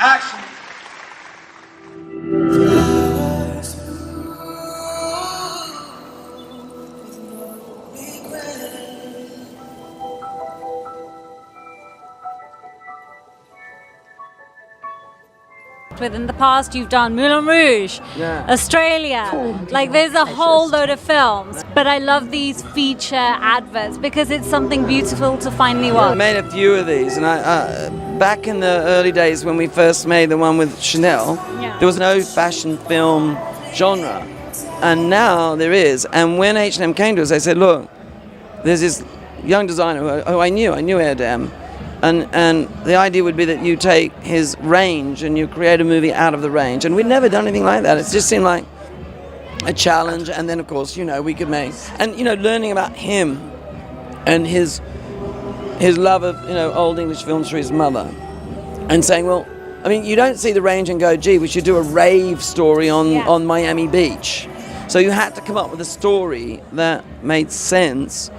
Action. In the past, you've done Moulin Rouge, Australia, like there's a whole load of films. But I love these feature adverts because it's something beautiful to finally watch. I made a few of these, and back in the early days when we first made the one with Chanel, there was no fashion film genre, and now there is. And when H&M came to us, they said, look, there's this young designer who I knew Erdem. And the idea would be that you take his range and you create a movie out of the range. And we'd never done anything like that. It just seemed like a challenge. And then, of course, we could make... And, learning about him and his love of, old English films for his mother. And saying, well, you don't see the range and go, gee, we should do a rave story on Miami Beach. So you had to come up with a story that made sense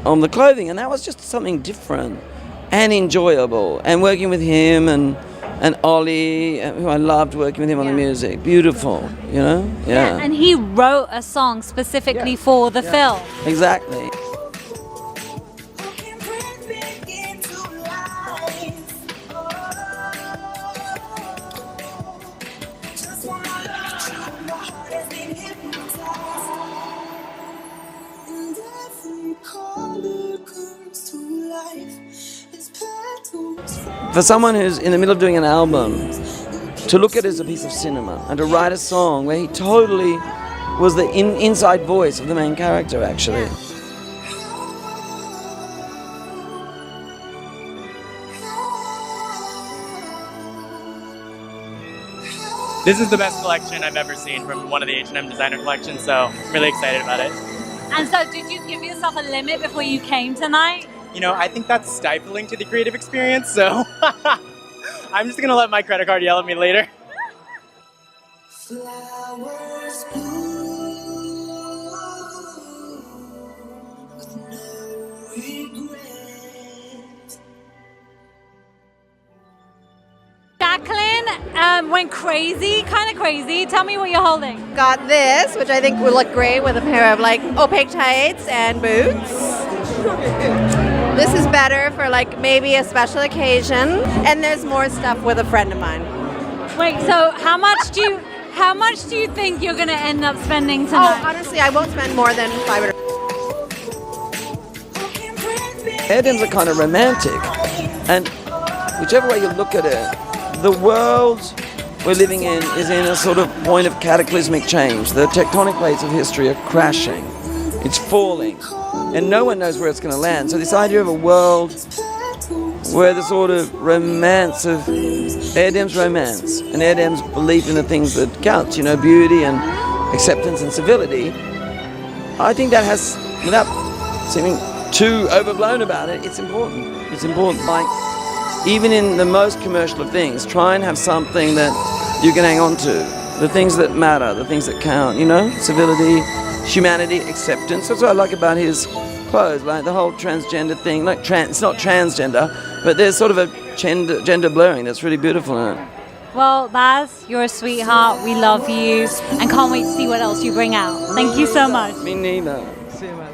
on the clothing. And that was just something different and enjoyable, and working with him and Ollie, who I loved working with him on the music. Beautiful, Yeah. And he wrote a song specifically for the film. Exactly. For someone who's in the middle of doing an album, to look at it as a piece of cinema and to write a song where he totally was the inside voice of the main character, actually. This is the best collection I've ever seen from one of the H&M designer collections, so I'm really excited about it. And so did you give yourself a limit before you came tonight? I think that's stifling to the creative experience, so I'm just going to let my credit card yell at me later. Flowers bloom with no regret. Jacqueline went crazy, kind of crazy. Tell me what you're holding. Got this, which I think will look great with a pair of opaque tights and boots. This is better for maybe a special occasion, and there's more stuff with a friend of mine. Wait, so how much do you think you're gonna end up spending tonight? Oh, honestly, I won't spend more than $500. Erdem's a kind of romantic, and whichever way you look at it, the world we're living in is in a sort of point of cataclysmic change. The tectonic plates of history are crashing. It's falling. And no one knows where it's going to land. So this idea of a world where the sort of romance of Erdem's romance and Erdem's belief in the things that count, beauty and acceptance and civility, I think that has, without seeming too overblown about it, it's important. It's important. Even in the most commercial of things, try and have something that you can hang on to. The things that matter, the things that count, civility, humanity, acceptance. That's what I like about his clothes, the whole transgender thing. It's not transgender, but there's sort of a gender blurring that's really beautiful in it. Well, Baz, you're a sweetheart. We love you and can't wait to see what else you bring out. Thank you so much. Me neither. See you, man.